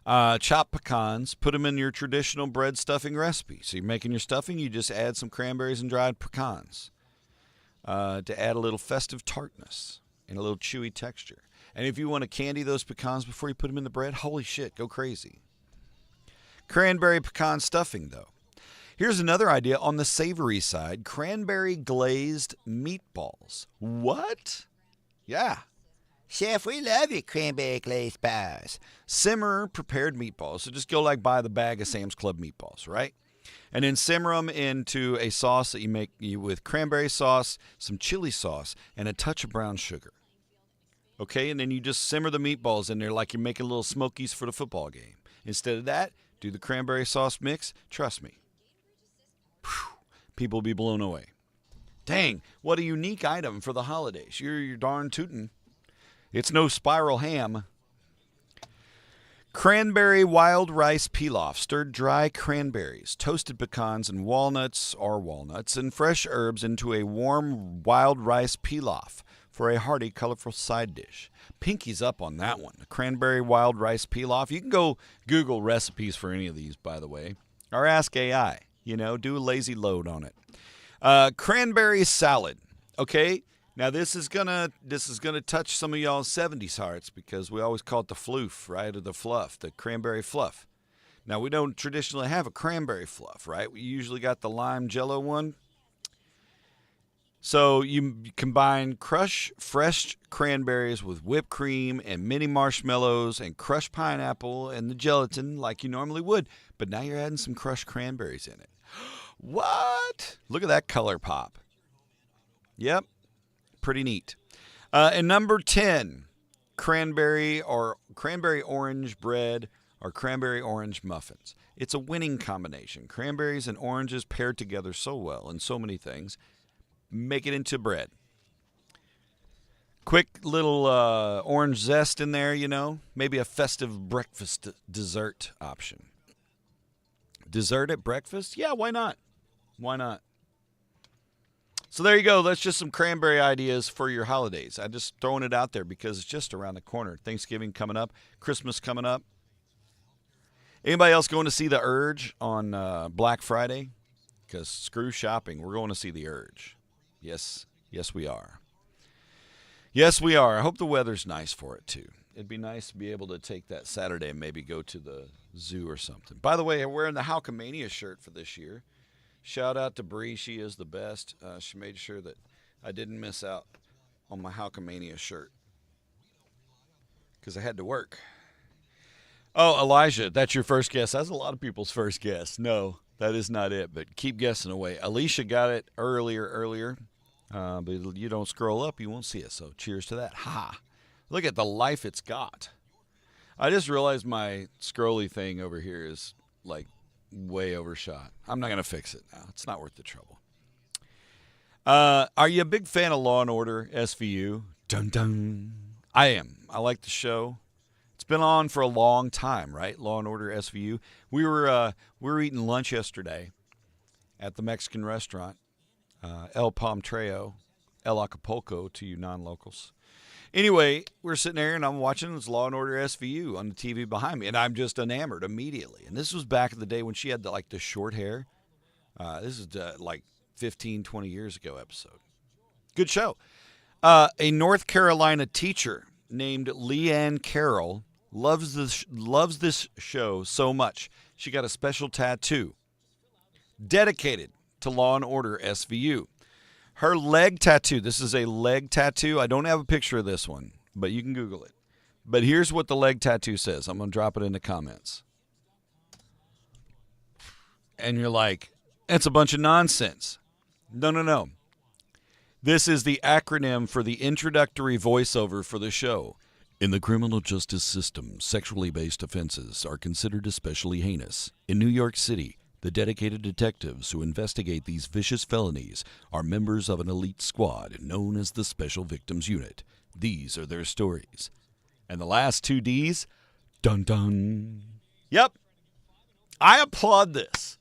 Chopped pecans, put them in your traditional bread stuffing recipe. So you're making your stuffing, you just add some cranberries and dried pecans to add a little festive tartness and a little chewy texture. And if you want to candy those pecans before you put them in the bread, holy shit, go crazy. Cranberry pecan stuffing, though. Here's another idea on the savory side, cranberry glazed meatballs. What? Yeah. Chef, we love your cranberry glazed pies. Simmer prepared meatballs. So just go buy the bag of Sam's Club meatballs, right? And then simmer them into a sauce that you make with cranberry sauce, some chili sauce, and a touch of brown sugar. Okay, and then you just simmer the meatballs in there like you're making little smokies for the football game. Instead of that, do the cranberry sauce mix. Trust me. Whew, people will be blown away. Dang, what a unique item for the holidays. You're darn tootin'. It's no spiral ham. Cranberry wild rice pilaf. Stirred dry cranberries, toasted pecans, and walnuts, and fresh herbs into a warm wild rice pilaf for a hearty, colorful side dish. Pinky's up on that one. Cranberry wild rice pilaf. You can go Google recipes for any of these, by the way. Or ask AI. Do a lazy load on it. Cranberry salad. Okay? Now, this is gonna touch some of y'all's 70s hearts because we always call it the floof, right, or the fluff, the cranberry fluff. Now, we don't traditionally have a cranberry fluff, right? We usually got the lime jello one. So you combine crushed fresh cranberries with whipped cream and mini marshmallows and crushed pineapple and the gelatin like you normally would, but now you're adding some crushed cranberries in it. What? Look at that color pop. Yep. Pretty neat. And number 10, cranberry orange bread or cranberry orange muffins. It's a winning combination. Cranberries and oranges paired together so well in so many things. Make it into bread. Quick little orange zest in there, Maybe a festive breakfast dessert option. Dessert at breakfast? Yeah, why not? Why not? So there you go. That's just some cranberry ideas for your holidays. I'm just throwing it out there because it's just around the corner. Thanksgiving coming up. Christmas coming up. Anybody else going to see The Urge on Black Friday? Because screw shopping. We're going to see The Urge. Yes, we are. Yes, we are. I hope the weather's nice for it, too. It'd be nice to be able to take that Saturday and maybe go to the zoo or something. By the way, I'm wearing the Halcomania shirt for this year. Shout out to Bree. She is the best. She made sure that I didn't miss out on my Halcomania shirt because I had to work. Oh, Elijah, that's your first guess. That's a lot of people's first guess. No, that is not it, but keep guessing away. Alicia got it earlier. But you don't scroll up, you won't see it. So cheers to that. Ha! Look at the life it's got. I just realized my scrolly thing over here is way overshot. I'm not going to fix it now. It's not worth the trouble. Are you a big fan of Law & Order SVU? Dun dun. I am. I like the show. It's been on for a long time, right? Law & Order SVU. We were eating lunch yesterday at the Mexican restaurant, El Palmtreo, El Acapulco to you non-locals. Anyway, we're sitting there, and I'm watching this Law & Order SVU on the TV behind me, and I'm just enamored immediately. And this was back in the day when she had the short hair. This is 15, 20 years ago episode. Good show. A North Carolina teacher named Leanne Carroll loves this show so much. She got a special tattoo dedicated to Law & Order SVU. Her leg tattoo, this is a leg tattoo. I don't have a picture of this one, but you can Google it. But here's what the leg tattoo says. I'm going to drop it in the comments. And you're like, it's a bunch of nonsense. No. This is the acronym for the introductory voiceover for the show. In the criminal justice system, sexually based offenses are considered especially heinous. In New York City, the dedicated detectives who investigate these vicious felonies are members of an elite squad known as the Special Victims Unit. These are their stories. And the last two D's, dun dun. Yep. I applaud this.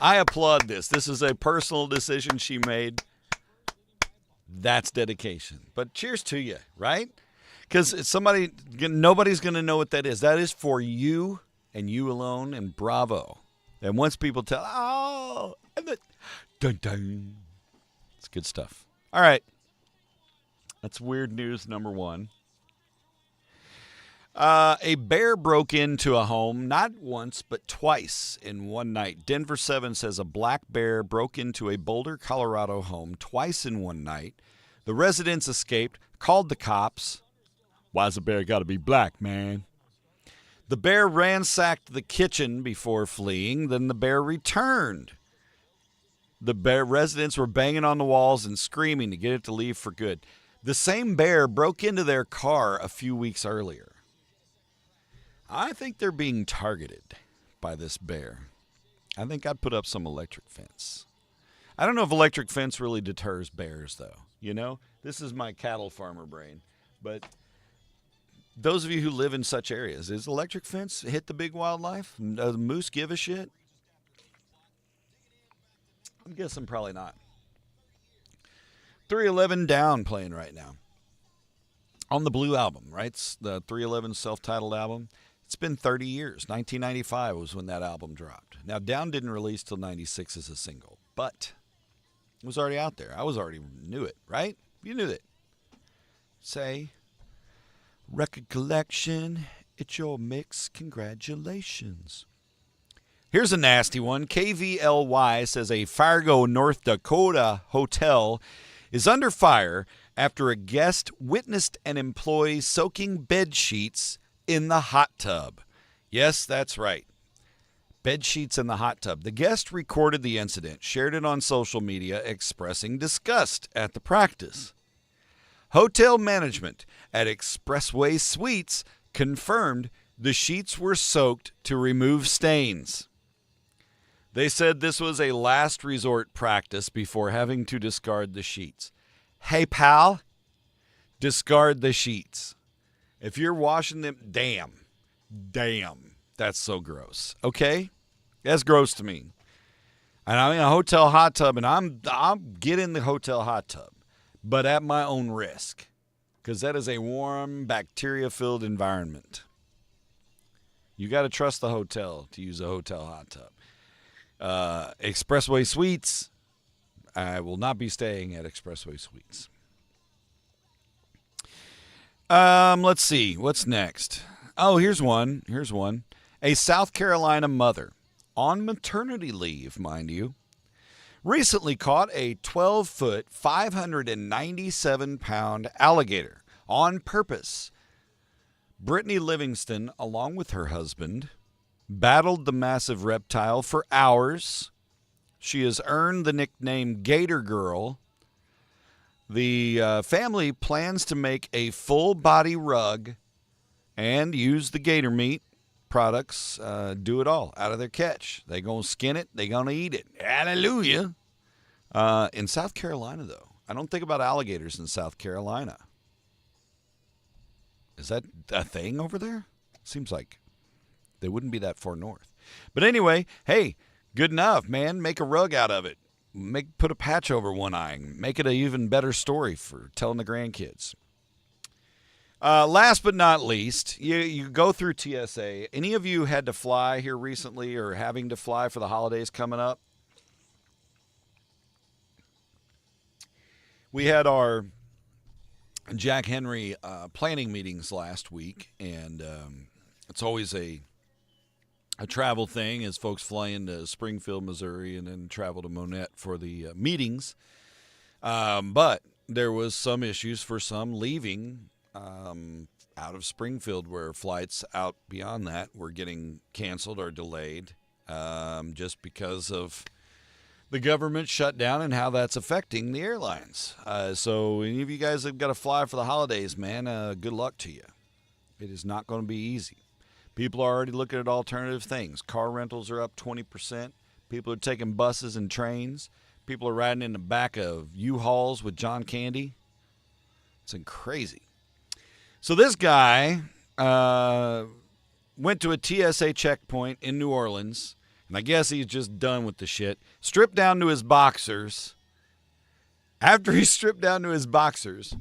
This is a personal decision she made. That's dedication. But cheers to you, right? Because nobody's going to know what that is. That is for you and you alone, and bravo. And once people tell, dun dun. It's good stuff. All right. That's weird news number one. A bear broke into a home not once but twice in one night. Denver 7 says a black bear broke into a Boulder, Colorado home twice in one night. The residents escaped, called the cops. Why's a bear got to be black, man? The bear ransacked the kitchen before fleeing. Then the bear returned. The bear residents were banging on the walls and screaming to get it to leave for good. The same bear broke into their car a few weeks earlier. I think they're being targeted by this bear. I think I'd put up some electric fence. I don't know if electric fence really deters bears, though. You know, this is my cattle farmer brain. But those of you who live in such areas, is electric fence hit the big wildlife? Does moose give a shit? I'm guessing probably not. 311 Down playing right now. On the Blue album, right? It's the 311 self-titled album. It's been 30 years. 1995 was when that album dropped. Now, Down didn't release till 96 as a single, but it was already out there. I already knew it, right? You knew it. Say, record collection, it's your mix. Congratulations. Here's a nasty one. KVLY says a Fargo, North Dakota hotel is under fire after a guest witnessed an employee soaking bed sheets in the hot tub. Yes, that's right. Bed sheets in the hot tub. The guest recorded the incident, shared it on social media, expressing disgust at the practice. Hotel management at Expressway Suites confirmed the sheets were soaked to remove stains. They said this was a last resort practice before having to discard the sheets. Hey, pal, discard the sheets. If you're washing them, damn, that's so gross. Okay? That's gross to me. And I'm in a hotel hot tub, and I'm getting the hotel hot tub, but at my own risk, because that is a warm, bacteria-filled environment. You got to trust the hotel to use a hotel hot tub. Expressway Suites, I will not be staying at Expressway Suites. Let's see. What's next? Oh, here's one. A South Carolina mother, on maternity leave, mind you, recently caught a 12-foot, 597-pound alligator on purpose. Brittany Livingston, along with her husband, battled the massive reptile for hours. She has earned the nickname Gator Girl. The family plans to make a full-body rug and use the gator meat products, do it all out of their catch. They're going to skin it. They're going to eat it. Hallelujah. In South Carolina, though, I don't think about alligators in South Carolina. Is that a thing over there? Seems like they wouldn't be that far north. But anyway, hey, good enough, man. Make a rug out of it. Put a patch over one eye. Make it an even better story for telling the grandkids. Last but not least, you go through TSA. Any of you had to fly here recently or having to fly for the holidays coming up? We had our Jack Henry planning meetings last week, and it's always a travel thing as folks fly into Springfield, Missouri, and then travel to Monette for the meetings. But there was some issues for some leaving out of Springfield, where flights out beyond that were getting canceled or delayed just because of the government shutdown and how that's affecting the airlines. So any of you guys that have got to fly for the holidays, man, good luck to you. It is not going to be easy. People are already looking at alternative things. Car rentals are up 20%. People are taking buses and trains. People are riding in the back of U-Hauls with John Candy. It's crazy. So this guy went to a TSA checkpoint in New Orleans, and I guess he's just done with the shit. Stripped down to his boxers. After he stripped down to his boxers,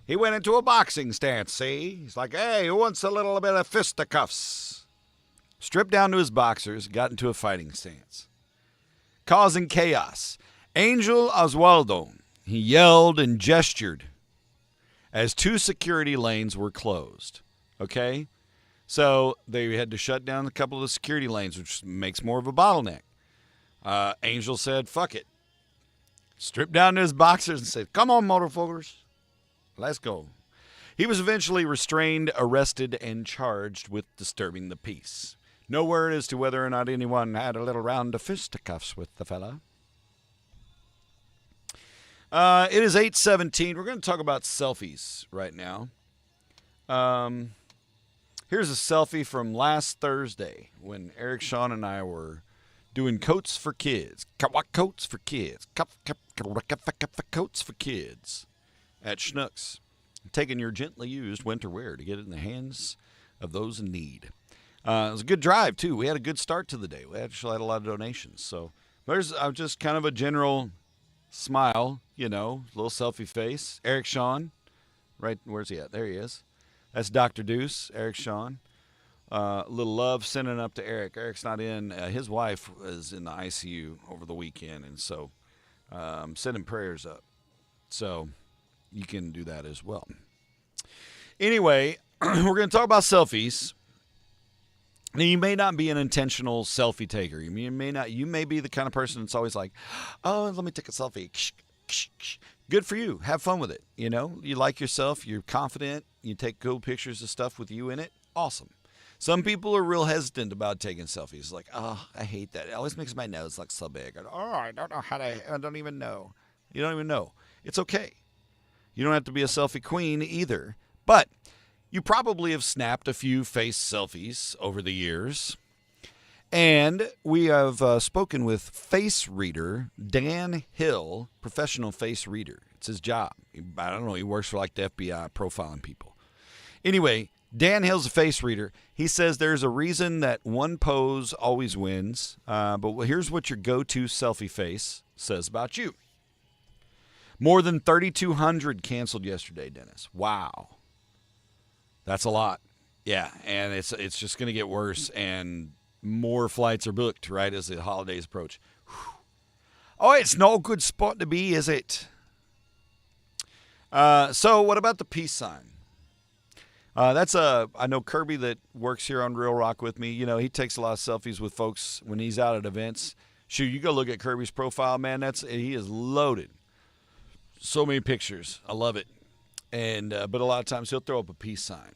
he went into a boxing stance, see? He's like, hey, who wants a little bit of fisticuffs? Stripped down to his boxers, got into a fighting stance, causing chaos. Angel Oswaldo, he yelled and gestured as 2 security lanes were closed, okay? So they had to shut down a couple of the security lanes, which makes more of a bottleneck. Angel said, fuck it. Stripped down to his boxers and said, come on, motherfuckers. Let's go. He was eventually restrained, arrested, and charged with disturbing the peace. No word as to whether or not anyone had a little round of fisticuffs with the fella. It is 8:17. We're going to talk about selfies right now. Here's a selfie from last Thursday when Eric, Sean, and I were doing Coats for Kids. Coats for Kids. Coats for Kids at Schnucks. Taking your gently used winter wear to get it in the hands of those in need. It was a good drive, too. We had a good start to the day. We actually had a lot of donations. So there's just kind of a general smile, little selfie face. Eric Sean, right, where's he at? There he is. That's Dr. Deuce, Eric Sean. A little love sending up to Eric. Eric's not in. His wife is in the ICU over the weekend, and so sending prayers up. So you can do that as well. Anyway, we're going to talk about selfies. Now, you may not be an intentional selfie taker. You may be the kind of person that's always like, oh, let me take a selfie. Good for you. Have fun with it. You like yourself. You're confident. You take cool pictures of stuff with you in it. Awesome. Some people are real hesitant about taking selfies. Like, oh, I hate that. It always makes my nose look so big. I don't know I don't even know. You don't even know. It's okay. You don't have to be a selfie queen either. But you probably have snapped a few face selfies over the years. And we have spoken with face reader Dan Hill, professional face reader. It's his job. I don't know. He works for like the FBI profiling people. Anyway, Dan Hill's a face reader. He says there's a reason that one pose always wins. But here's what your go-to selfie face says about you. More than 3,200 canceled yesterday, Dennis. Wow. That's a lot. Yeah, and it's just going to get worse, and more flights are booked, right, as the holidays approach. Whew. Oh, it's no good spot to be, is it? So what about the peace sign? I know Kirby that works here on Real Rock with me. He takes a lot of selfies with folks when he's out at events. Shoot, you go look at Kirby's profile, man. He is loaded. So many pictures. I love it. And but a lot of times he'll throw up a peace sign.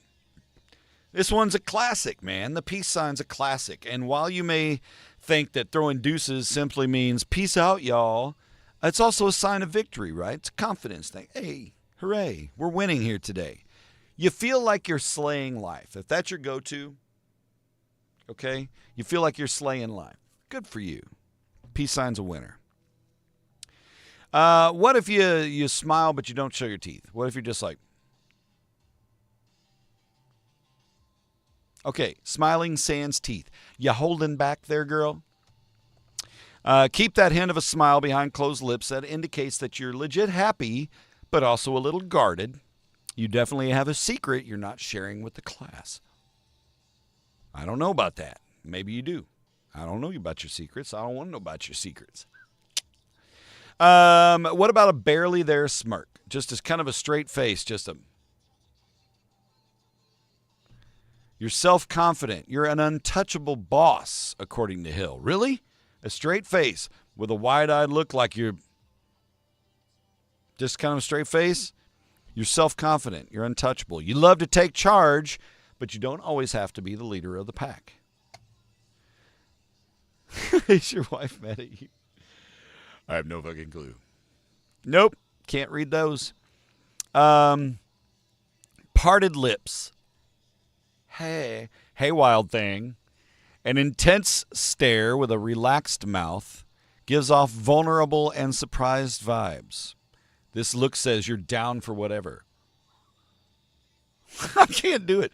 This one's a classic, man. The peace sign's a classic. And while you may think that throwing deuces simply means peace out, y'all, it's also a sign of victory, right? It's a confidence thing. Hey, hooray, we're winning here today. You feel like you're slaying life. If that's your go-to, okay, you feel like you're slaying life. Good for you. Peace sign's a winner. What if you smile but you don't show your teeth? What if you're just like, okay, smiling sans teeth. You holding back there, girl? Keep that hint of a smile behind closed lips. That indicates that you're legit happy, but also a little guarded. You definitely have a secret you're not sharing with the class. I don't know about that. Maybe you do. I don't know about your secrets. I don't want to know about your secrets. What about a barely there smirk? Just as kind of a straight face, You're self-confident. You're an untouchable boss, according to Hill. Really? A straight face with a wide-eyed look like you're just kind of a straight face? You're self-confident. You're untouchable. You love to take charge, but you don't always have to be the leader of the pack. Is your wife mad at you? I have no fucking clue. Nope. Can't read those. Parted lips. Hey, wild thing. An intense stare with a relaxed mouth gives off vulnerable and surprised vibes. This look says you're down for whatever. I can't do it.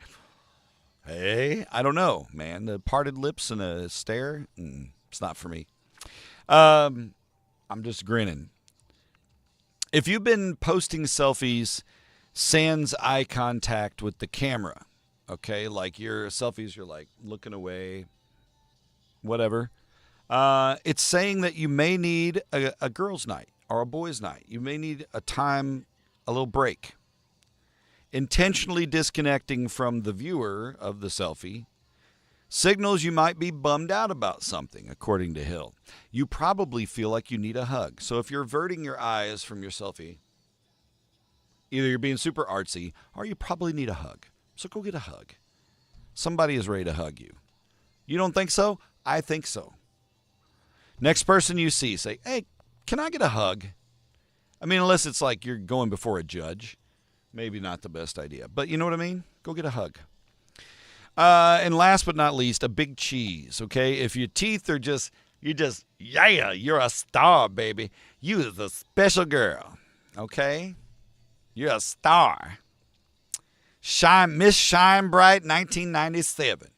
Hey, I don't know, man. The parted lips and a stare, it's not for me. I'm just grinning. If you've been posting selfies sans eye contact with the camera, okay, like your selfies, you're like looking away, whatever, it's saying that you may need a girl's night or a boy's night. You may need a time, a little break. Intentionally disconnecting from the viewer of the selfie signals you might be bummed out about something, according to Hill. You probably feel like you need a hug. So if you're averting your eyes from your selfie, either you're being super artsy or you probably need a hug. So go get a hug. Somebody is ready to hug you. You don't think so? I think so. Next person you see, say, hey, can I get a hug? I mean, unless it's like you're going before a judge. Maybe not the best idea. But you know what I mean? Go get a hug. And last but not least, a big cheese, okay? If your teeth are you're a star, baby. You is a special girl, okay? You're a star. Miss Shine Bright 1997.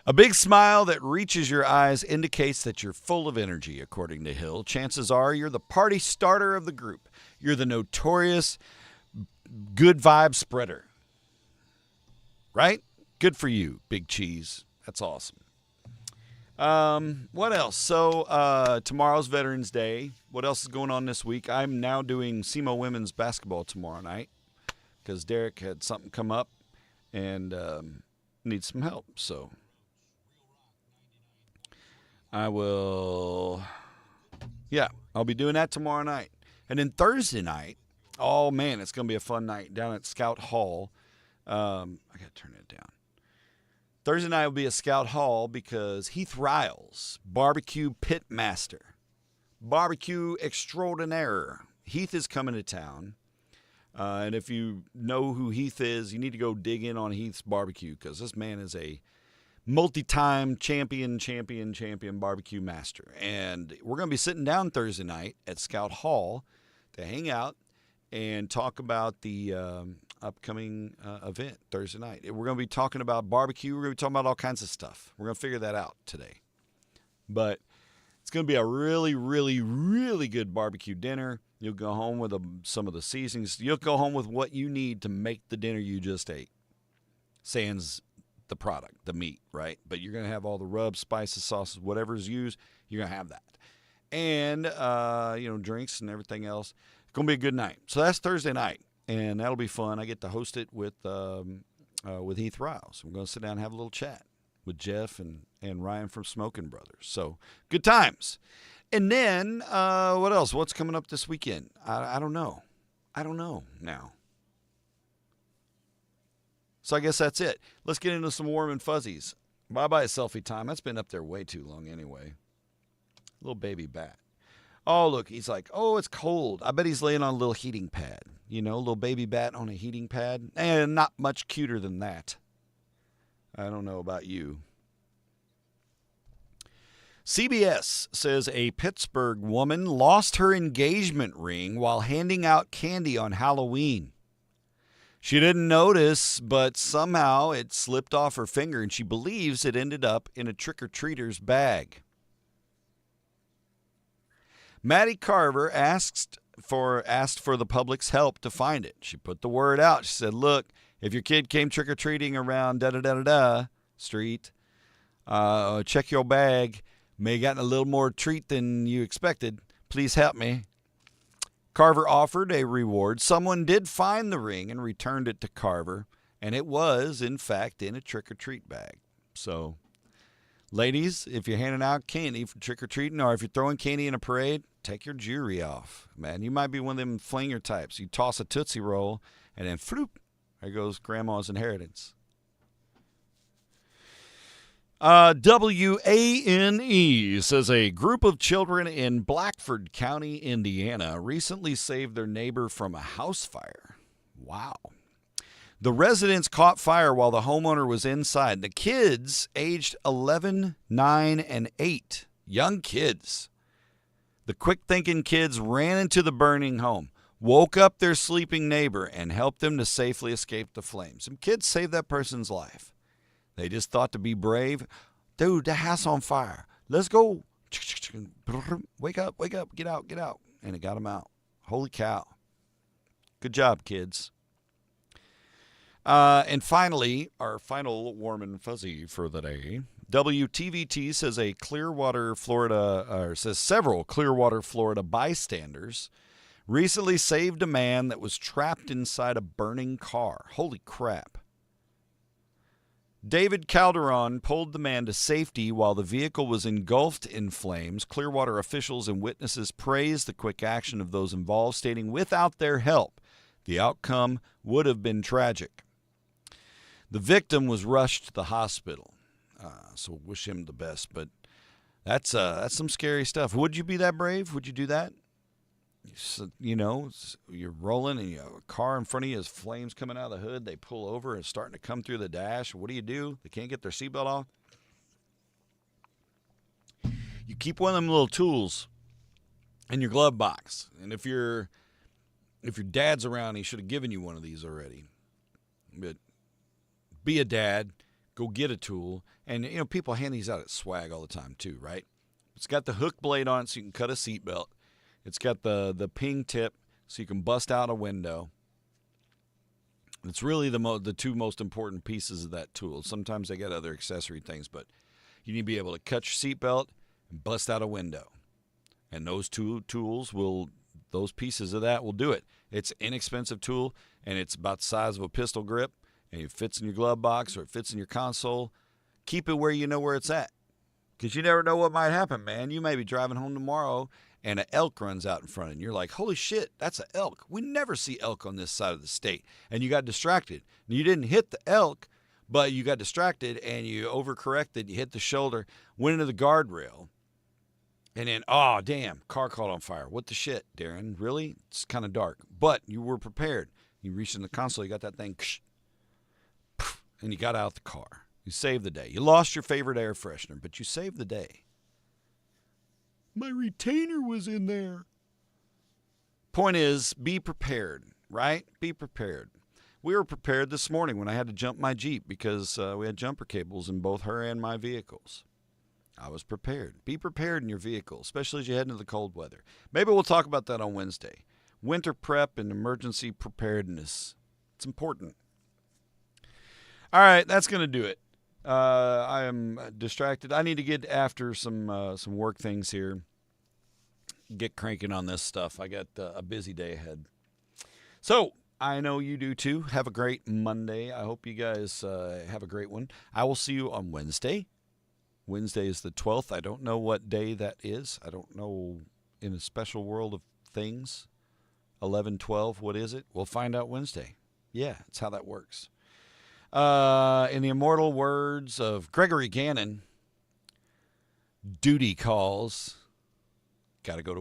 A big smile that reaches your eyes indicates that you're full of energy, according to Hill. Chances are you're the party starter of the group. You're the notorious good vibe spreader. Right? Good for you, Big Cheese. That's awesome. What else? So tomorrow's Veterans Day. What else is going on this week? I'm now doing SEMO women's basketball tomorrow night because Derek had something come up and needs some help. So I'll be doing that tomorrow night. And then Thursday night, oh man, it's going to be a fun night down at Scout Hall. I got to turn it down. Thursday night will be at Scout Hall because Heath Riles, barbecue pit master, barbecue extraordinaire. Heath is coming to town. And if you know who Heath is, you need to go dig in on Heath's barbecue because this man is a multi-time champion barbecue master. And we're going to be sitting down Thursday night at Scout Hall to hang out and talk about the upcoming event Thursday night. We're going to be talking about barbecue. We're going to be talking about all kinds of stuff. We're going to figure that out today. But it's going to be a really, really, really good barbecue dinner. You'll go home with some of the seasonings. You'll go home with what you need to make the dinner you just ate. Sans the product, the meat, right? But you're going to have all the rubs, spices, sauces, whatever's used, you're going to have that. And, drinks and everything else. It's going to be a good night. So that's Thursday night, and that'll be fun. I get to host it with Heath Riles. We're going to sit down and have a little chat with Jeff and Ryan from Smoking Brothers. So good times. And then what else? What's coming up this weekend? I don't know. I don't know now. So I guess that's it. Let's get into some warm and fuzzies. Bye-bye selfie time. That's been up there way too long anyway. Little baby bat. Oh, look, he's like, oh, it's cold. I bet he's laying on a little heating pad. You know, a little baby bat on a heating pad. And not much cuter than that. I don't know about you. CBS says a Pittsburgh woman lost her engagement ring while handing out candy on Halloween. She didn't notice, but somehow it slipped off her finger, and she believes it ended up in a trick-or-treater's bag. Maddie Carver asked for the public's help to find it. She put the word out. She said, look, if your kid came trick-or-treating around da-da-da-da-da street, check your bag. May have gotten a little more treat than you expected. Please help me. Carver offered a reward. Someone did find the ring and returned it to Carver, and it was, in fact, in a trick-or-treat bag. So, ladies, if you're handing out candy for trick-or-treating or if you're throwing candy in a parade, take your jewelry off. Man, you might be one of them flinger types. You toss a Tootsie Roll, and then, floop, there goes Grandma's inheritance. WANE says a group of children in Blackford County, Indiana, recently saved their neighbor from a house fire. Wow. The residents caught fire while the homeowner was inside. The kids, aged 11, 9, and 8, young kids. The quick-thinking kids ran into the burning home, woke up their sleeping neighbor, and helped them to safely escape the flames. Some kids saved that person's life. They just thought to be brave. Dude, the house on fire. Let's go. Wake up, get out. And it got them out. Holy cow. Good job, kids. And finally, our final warm and fuzzy for the day. WTVT says several Clearwater, Florida bystanders recently saved a man that was trapped inside a burning car. Holy crap. David Calderon pulled the man to safety while the vehicle was engulfed in flames. Clearwater officials and witnesses praised the quick action of those involved, stating without their help, the outcome would have been tragic. The victim was rushed to the hospital, so wish him the best. But that's some scary stuff. Would you be that brave? Would you do that? You know, you're rolling and you have a car in front of you, has flames coming out of the hood. They pull over and it's starting to come through the dash. What do? They can't get their seatbelt off. You keep one of them little tools in your glove box. And if your dad's around, he should have given you one of these already. But be a dad, go get a tool. And, you know, people hand these out at swag all the time too, right? It's got the hook blade on it so you can cut a seatbelt. It's got the ping tip so you can bust out a window. It's really the two most important pieces of that tool. Sometimes they got other accessory things, but you need to be able to cut your seatbelt and bust out a window. And those two tools those pieces of that will do it. It's an inexpensive tool, and it's about the size of a pistol grip, and it fits in your glove box or it fits in your console. Keep it where you know where it's at, because you never know what might happen, man. You may be driving home tomorrow, and an elk runs out in front of you. And you're like, holy shit, that's an elk. We never see elk on this side of the state. And you got distracted. And you didn't hit the elk, but you got distracted and you overcorrected. You hit the shoulder, went into the guardrail. And then, oh, damn, car caught on fire. What the shit, Darren? Really? It's kind of dark. But you were prepared. You reached in the console, you got that thing, and you got out the car. You saved the day. You lost your favorite air freshener, but you saved the day. My retainer was in there. Point is, be prepared, right? Be prepared. We were prepared this morning when I had to jump my Jeep because we had jumper cables in both her and my vehicles. I was prepared. Be prepared in your vehicle, especially as you head into the cold weather. Maybe we'll talk about that on Wednesday. Winter prep and emergency preparedness. It's important. All right, that's going to do it. I am distracted. I need to get after some work things here. Get cranking on this stuff. I got a busy day ahead. So I know you do too. Have a great Monday. I hope you guys have a great one. I will see you on Wednesday. Wednesday is the 12th. I don't know what day that is. I don't know in a special world of things. 11/12. What is it? We'll find out Wednesday. Yeah, that's how that works. In the immortal words of Gregory Gannon, duty calls. Got to go to